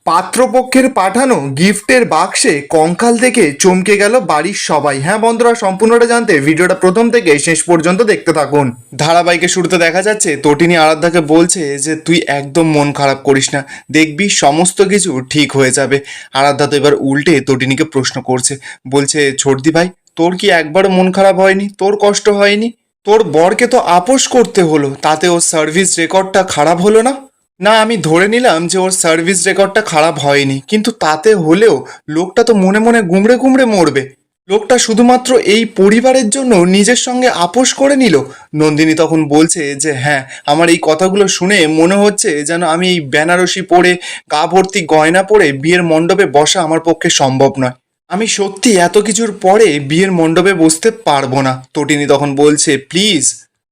পাত্রপক্ষের পাঠানো গিফটের বাক্সে কঙ্কাল দেখে চমকে গেল বাড়ির সবাই। হ্যাঁ বন্ধুরা, সম্পূর্ণটা জানতে ভিডিওটা প্রথম থেকে শেষ পর্যন্ত দেখতে থাকুন। ধারাবাহিকের শুরুতে দেখা যাচ্ছে তটিনী আরাধ্যাকে বলছে যে তুই একদম মন খারাপ করিস না, দেখবি সমস্ত কিছু ঠিক হয়ে যাবে। আরাধ্যা তো এবার উল্টে তটিনীকে প্রশ্ন করছে, বলছে ছোটদি ভাই, তোর কি একবারও মন খারাপ হয়নি? তোর কষ্ট হয়নি? তোর বরকে তো আপোস করতে হলো, তাতে ওর সার্ভিস রেকর্ডটা খারাপ হলো না? না, আমি ধরে নিলাম যে ওর সার্ভিস রেকর্ডটা খারাপ হয়নি, কিন্তু তাতে হলেও লোকটা তো মনে মনে গুমড়ে গুমড়ে মরবে। লোকটা শুধুমাত্র এই পরিবারের জন্য নিজের সঙ্গে আপোস করে নিল। নন্দিনী তখন বলছে যে হ্যাঁ, আমার এই কথাগুলো শুনে মনে হচ্ছে যেন আমি এই বেনারসি পরে, গা ভর্তি গয়না পরে বিয়ের মণ্ডপে বসা আমার পক্ষে সম্ভব নয়। আমি সত্যি এত কিছুর পরে বিয়ের মণ্ডপে বসতে পারবো না। তটিনী তখন বলছে প্লিজ।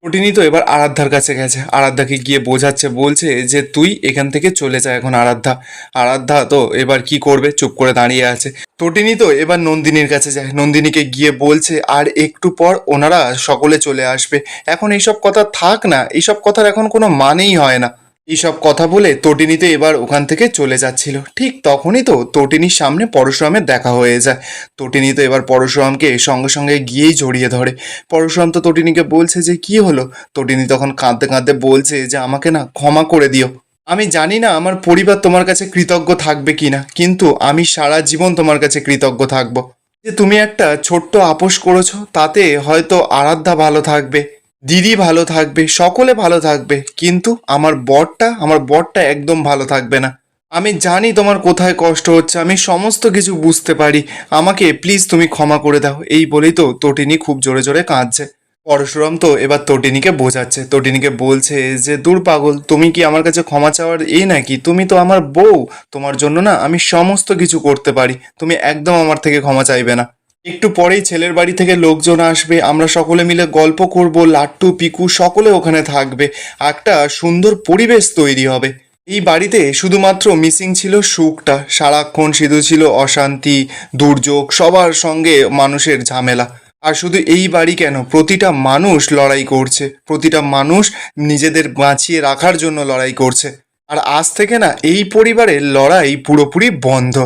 তটিনী তো এবার আরাধ্যার কাছে গেছে, আরাধ্যাকে গিয়ে বোঝাচ্ছে, বলছে যে তুই এখান থেকে চলে যা এখন আরাধ্যা। আরাধ্যা তো এবার কি করবে, চুপ করে দাঁড়িয়ে আছে। তটিনী তো এবার নন্দিনীর কাছে যায়, নন্দিনীকে গিয়ে বলছে আর একটু পর ওনারা সকলে চলে আসবে, এখন এইসব কথা থাক না, এইসব কথার এখন কোনো মানেই হয় না। এইসব কথা বলে তটিনী তো এবার ওখান থেকে চলে যাচ্ছিল। ঠিক তখনই তো তটিনীর সামনে পরশুরামের দেখা হয়ে যায়। তটিনী তো এবার পরশুরামকে সঙ্গে সঙ্গে গিয়েই জড়িয়ে ধরে। পরশুরাম তো তটিনীকে বলছে যে কি হলো? তটিনী তখন কাঁদতে কাঁদতে বলছে যে আমাকে না ক্ষমা করে দিও। আমি জানি না আমার পরিবার তোমার কাছে কৃতজ্ঞ থাকবে কিনা, কিন্তু আমি সারা জীবন তোমার কাছে কৃতজ্ঞ থাকবো যে তুমি একটা ছোট্ট আপোস করেছো, তাতে হয়তো আরাধ্যা ভালো থাকবে, দিদি ভালো থাকবে, সকলে ভালো থাকবে, কিন্তু আমার বরটা একদম ভালো থাকবে না। আমি জানি তোমার কোথায় কষ্ট হচ্ছে, আমি সমস্ত কিছু বুঝতে পারি, আমাকে প্লিজ তুমি ক্ষমা করে দাও। এই বলেই তো তটিনী খুব জোরে জোরে কাঁদছে। পরশুরাম তো এবার তটিনীকে বোঝাচ্ছে, তটিনীকে বলছে যে দূর পাগল, তুমি কি আমার কাছে ক্ষমা চাওয়ার এই নাকি? তুমি তো আমার বউ, তোমার জন্য না আমি সমস্ত কিছু করতে পারি, তুমি একদম আমার থেকে ক্ষমা চাইবে না। একটু পরেই ছেলের বাড়ি থেকে লোকজন আসবে, আমরা সকলে মিলে গল্প করব, লাট্টু পিকু সকলে ওখানে থাকবে, একটা সুন্দর পরিবেশ তৈরি হবে। এই বাড়িতে শুধুমাত্র মিসিং ছিল সুখটা, সারাক্ষণ শুধু ছিল অশান্তি, দুর্যোগ, সবার সঙ্গে মানুষের ঝামেলা। আর শুধু এই বাড়ি কেন, প্রতিটা মানুষ লড়াই করছে, প্রতিটা মানুষ নিজেদের বাঁচিয়ে রাখার জন্য লড়াই করছে। আর আজ থেকে না এই পরিবারের লড়াই পুরোপুরি বন্ধ।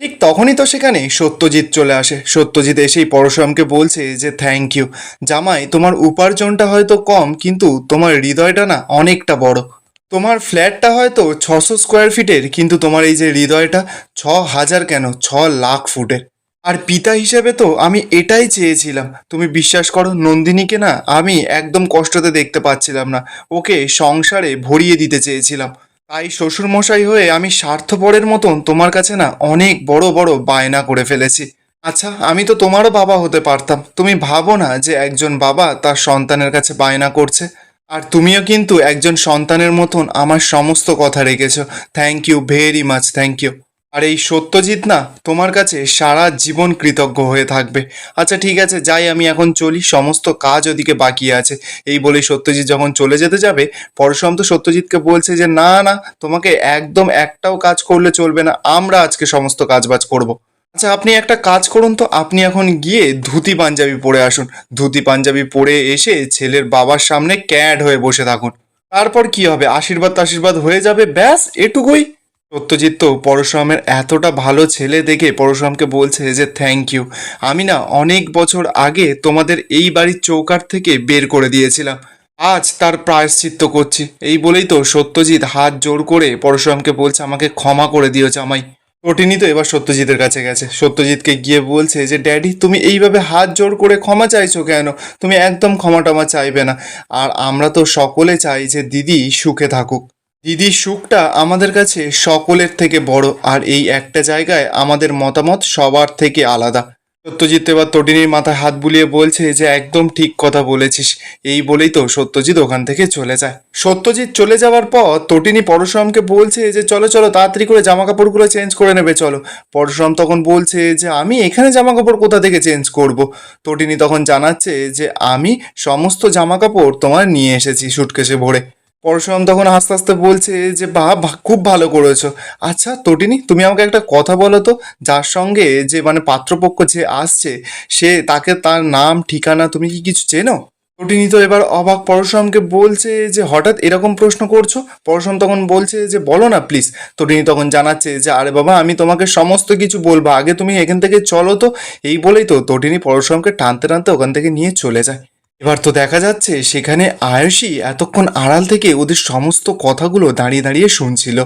ঠিক তখনই তো সেখানে সত্যজিৎ চলে আসে। সত্যজিৎ এসেই পরশুরামকে বলছে যে থ্যাংক ইউ জামাই, তোমার উপার্জনটা হয়তো কম, কিন্তু তোমার হৃদয়টা না অনেকটা বড়। তোমার ফ্ল্যাটটা হয়তো 600 স্কোয়ার ফিটের, কিন্তু তোমার এই যে হৃদয়টা 6,000 কেন, 6,00,000 ফুটের। আর পিতা হিসেবে তো আমি এটাই চেয়েছিলাম। তুমি বিশ্বাস করো, নন্দিনীকে না আমি একদম কষ্টতে দেখতে পাচ্ছিলাম না, ওকে সংসারে ভরিয়ে দিতে চেয়েছিলাম। তাই শ্বশুরমশাই হয়ে আমি স্বার্থপরের মতন তোমার কাছে না অনেক বড় বড় বায়না করে ফেলেছি। আচ্ছা, আমি তো তোমারও বাবা হতে পারতাম, তুমি ভাবো না যে একজন বাবা তার সন্তানের কাছে বায়না করছে। আর তুমিও কিন্তু একজন সন্তানের মতন আমার সমস্ত কথা রেখেছো। Thank you very much, thank you. আর এই সত্যজিৎ না তোমার কাছে সারা জীবন কৃতজ্ঞ হয়ে থাকবে। আচ্ছা ঠিক আছে, যাই, আমি এখন চলি, সমস্ত কাজ ওদিকে বাকি আছে। এই বলেই সত্যজিৎ যখন চলে যেতে যাবে, পরশুরাম তো সত্যজিৎকে বলছে যে না না, তোমাকে একদম একটাও কাজ করলে চলবে না, আমরা আজকে সমস্ত কাজবাজ করব। আচ্ছা আপনি একটা কাজ করুন তো, আপনি এখন গিয়ে ধুতি পাঞ্জাবি পরে আসুন। ধুতি পাঞ্জাবি পরে এসে ছেলের বাবার সামনে ক্যাড হয়ে বসে থাকুন। তারপর কি হবে, আশীর্বাদ টাশীর্বাদ হয়ে যাবে, ব্যাস এটুকুই। সত্যজিৎ তো পরশুরামের এতটা ভালো ছেলে দেখে পরশুরামকে বলছে যে থ্যাংক ইউ, আমি না অনেক বছর আগে তোমাদের এই বাড়ির চৌকাঠ থেকে বের করে দিয়েছিলাম, আজ তার প্রায়শ্চিত্ত করছি। এই বলেই তো সত্যজিৎ হাত জোর করে পরশুরামকে বলছে আমাকে ক্ষমা করে দিও জামাই। তটিনী তো এবার সত্যজিতের কাছে গেছে, সত্যজিৎকে গিয়ে বলছে যে ড্যাডি, তুমি এইভাবে হাত জোর করে ক্ষমা চাইছো কেন? তুমি একদম ক্ষমা টমা চাইবে না। আর আমরা তো সকলে চাই যে দিদি সুখে থাকুক। দিদির সুখটা আমাদের কাছে সকলের থেকে বড়, আর এই একটা জায়গায় আমাদের মতামত সবার থেকে আলাদা। সত্যজিৎ এবার তটিনীর মাথায় হাত বুলিয়ে বলছে যে একদম ঠিক কথা বলেছিস। এই বলেই তো সত্যজিৎ ওখান থেকে চলে যায়। সত্যজিৎ চলে যাওয়ার পর তটিনী পরশুরামকে বলছে যে চলো চলো, তাড়াতাড়ি করে জামা কাপড়গুলো চেঞ্জ করে নেবে, চলো। পরশুরাম তখন বলছে যে আমি এখানে জামা কাপড় কোথা থেকে চেঞ্জ করব। তটিনী তখন জানাচ্ছে যে আমি সমস্ত জামা কাপড় তোমার নিয়ে এসেছি সুটকেসে ভরে। পরশুরাম তখন আস্তে আস্তে বলছে যে খুব ভালো করেছো। আচ্ছা তটিনী, তুমি আমাকে একটা কথা বলো তো, যার সঙ্গে যে মানে পাত্রপক্ষ যে আসছে, তার নাম ঠিকানা তুমি কি কিছু চেনো? তটিনী তো এবার অবাক, পরশুরামকে বলছে যে হঠাৎ এরকম প্রশ্ন করছো। পরশুরাম তখন বলছে যে বলো না প্লিজ। তটিনী তখন জানাচ্ছে যে আরে বাবা, আমি তোমাকে সমস্ত কিছু বলবো, আগে তুমি এখান থেকে চলো তো। এই বলেই তো তটিনী পরশুরামকে টানতে টানতে ওখান থেকে নিয়ে চলে যায়। এবার তো দেখা যাচ্ছে সেখানে আয়ুষী এতক্ষণ আড়াল থেকে ওদের সমস্ত কথাগুলো দাঁড়িয়ে দাঁড়িয়ে শুনছিল।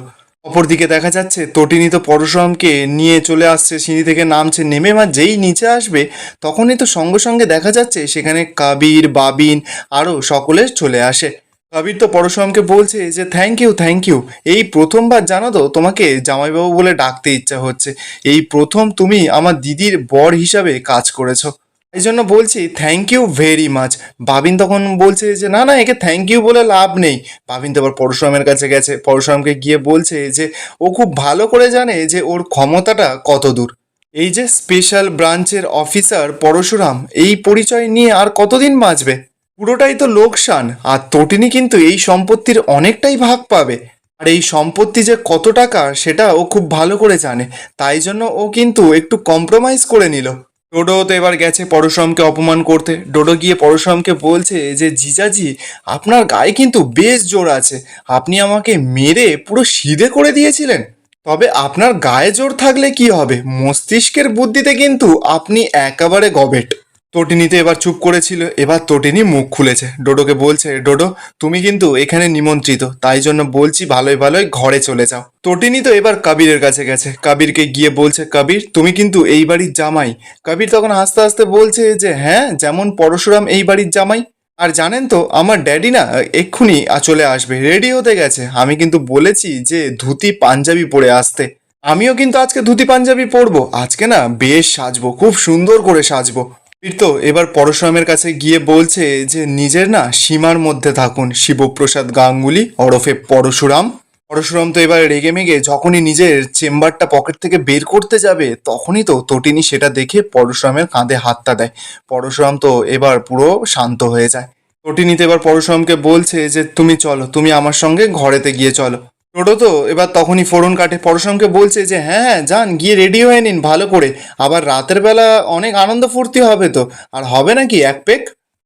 অপরদিকে দেখা যাচ্ছে তটিনী তো পরশুরামকে নিয়ে চলে আসছে, সিঁড়ি থেকে নামছে, নেমে মা যেই নিচে আসবে তখনই তো সঙ্গে সঙ্গে দেখা যাচ্ছে সেখানে কাবির, বাবিন আরও সকলে চলে আসে। কাবির তো পরশুরামকে বলছে যে থ্যাংক ইউ থ্যাংক ইউ, এই প্রথমবার জানো তো তোমাকে জামাইবাবু বলে ডাকতে ইচ্ছা হচ্ছে। এই প্রথম তুমি আমার দিদির বর হিসাবে কাজ করেছো, এই জন্য বলছি থ্যাংক ইউ ভেরি মাচ। বাবিন তখন বলছে যে না না, একে থ্যাংক ইউ বলে লাভ নেই। বাবিন তো আবার পরশুরামের কাছে গেছে, পরশুরামকে গিয়ে বলছে যে ও খুব ভালো করে জানে যে ওর ক্ষমতাটা কত দূর। এই যে স্পেশাল ব্রাঞ্চের অফিসার পরশুরাম, এই পরিচয় নিয়ে আর কতদিন বাঁচবে? পুরোটাই তো লোকসান। আর তটিনী কিন্তু এই সম্পত্তির অনেকটাই ভাগ পাবে। আর এই সম্পত্তি যে কত টাকা সেটা ও খুব ভালো করে জানে, তাই জন্য ও কিন্তু একটু কম্প্রোমাইজ করে নিল। ডোডো তো এবার গেছে পরশুরামকে অপমান করতে। ডোডো গিয়ে পরশুরামকে বলছে যে জিজাজি, আপনার গায়ে কিন্তু বেশ জোর আছে, আপনি আমাকে মেরে পুরো সিধে করে দিয়েছিলেন। তবে আপনার গায়ে জোর থাকলে কি হবে, মস্তিষ্কের বুদ্ধিতে কিন্তু আপনি একেবারে গবেট। তটিনীতে এবার চুপ করেছিল, এবার তটিনী মুখ খুলেছে, ডোডোকে বলছে ডোডো, তুমি কিন্তু এখানে নিমন্ত্রিত, তাই জন্য বলছি ভালোই ভালোই ঘরে চলে যাও। তটিনী তো এবার কাবিরের কাছে গেছে, কাবিরকে গিয়ে বলছে কাবির, তুমি কিন্তু এই বাড়ির জামাই। কাবির তখন হাসতে হাসতে বলছে যে হ্যাঁ, যেমন পরশুরাম এই বাড়ির জামাই। আর জানেন তো আমার ড্যাডি না এক্ষুনি চলে আসবে, রেডি হতে গেছে। আমি কিন্তু বলেছি যে ধুতি পাঞ্জাবি পরে আসতে। আমিও কিন্তু আজকে ধুতি পাঞ্জাবি পরবো, আজকে না বেশ সাজবো, খুব সুন্দর করে সাজবো। বীর তো এবার পরশুরামের কাছে গিয়ে বলছে যে নিজের না সীমার মধ্যে থাকুন শিবপ্রসাদ গাঙ্গুলি ওরফে পরশুরাম। পরশুরাম তো এবার রেগে মেগে যখনই নিজের চেম্বারটা পকেট থেকে বের করতে যাবে তখনই তো তটিনী সেটা দেখে পরশুরামের কাঁধে হাতটা দেয়। পরশুরাম তো এবার পুরো শান্ত হয়ে যায়। তটিনী তো এবার পরশুরামকে বলছে যে তুমি চলো, তুমি আমার সঙ্গে ঘরেতে গিয়ে চলো। টোটো তো এবার তখনই ফোড়ন কাটে, পরশুরামকে বলছে যে হ্যাঁ হ্যাঁ যান, গিয়ে রেডি হয়ে নিন ভালো করে, আবার রাতের বেলা অনেক আনন্দ ফুর্তি হবে তো। আর হবে নাকি এক পেক।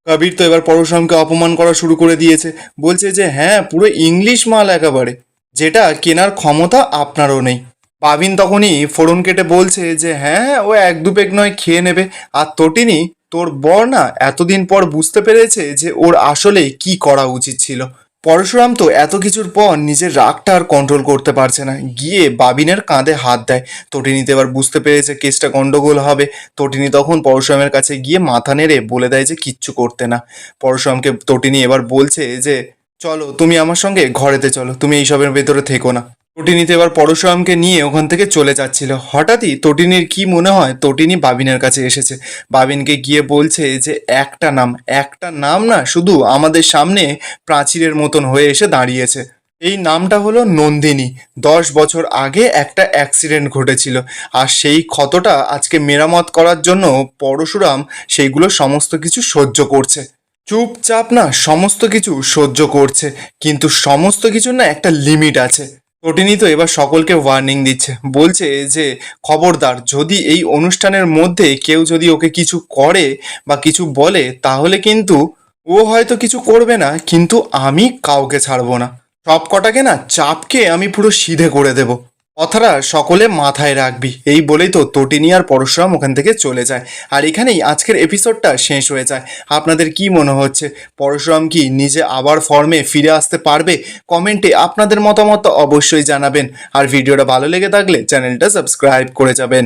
কবির তো এবার পরশুরামকে অপমান করা শুরু করে দিয়েছে, বলছে যে হ্যাঁ পুরো ইংলিশ মাল একেবারে, যেটা কেনার ক্ষমতা আপনারও নেই। পাবিন তখনই ফোড়ন কেটে বলছে যে হ্যাঁ হ্যাঁ, ও এক দু পেক নয় খেয়ে নেবে। আর তটিনী, তোর বর না এতদিন পর বুঝতে পেরেছে যে ওর আসলে কি করা উচিত ছিল। পরশুরাম তো এত কিছুর পর নিজের রাগটা আর কন্ট্রোল করতে পারছে না, গিয়ে বাবিনের কাঁধে হাত দেয়। তটিনীতে এবার বুঝতে পেরেছে কেসটা গন্ডগোল হবে। তটিনী তখন পরশুরামের কাছে গিয়ে মাথা নেড়ে বলে দেয় যে কিচ্ছু করতে না। পরশুরামকে তটিনী এবার বলছে যে চলো তুমি আমার সঙ্গে ঘরেতে চলো, তুমি এইসবের ভেতরে থেকো না। তটিনীতে এবার পরশুরামকে নিয়ে ওখান থেকে চলে যাচ্ছিল, হঠাৎই তটিনীর কি মনে হয় তটিনী বাবিনের কাছে এসেছে। বাবিনকে গিয়ে বলছে যে একটা নাম, একটা নাম না শুধু আমাদের সামনে প্রাচীরের মতন হয়ে এসে দাঁড়িয়েছে। এই নামটা হলো নন্দিনী। 10 বছর আগে একটা অ্যাক্সিডেন্ট ঘটেছিল, আর সেই ক্ষতটা আজকে মেরামত করার জন্য পরশুরাম সেইগুলো সমস্ত কিছু সহ্য করছে। চুপচাপ না সমস্ত কিছু সহ্য করছে, কিন্তু সমস্ত কিছুর না একটা লিমিট আছে। তটিনী তো এবার সকলকে ওয়ার্নিং দিচ্ছে, বলছে যে খবরদার, যদি এই অনুষ্ঠানের মধ্যে কেউ যদি ওকে কিছু করে বা কিছু বলে তাহলে কিন্তু ও হয়তো কিছু করবে না, কিন্তু আমি কাউকে ছাড়বো না। সব কটাকে না চাপকে আমি পুরো সিধে করে দেব। কথাটা সকলে মাথায় রাখবি। এই বলেই তো তটিনী আর পরশুরাম ওখান থেকে চলে যায়। আর এখানেই আজকের এপিসোডটা শেষ হয়ে যায়। আপনাদের কি মনে হচ্ছে, পরশুরাম কি নিজে আবার ফর্মে ফিরে আসতে পারবে? কমেন্টে আপনাদের মতামত অবশ্যই জানাবেন। আর ভিডিওটা ভালো লেগে থাকলে চ্যানেলটা সাবস্ক্রাইব করে যাবেন।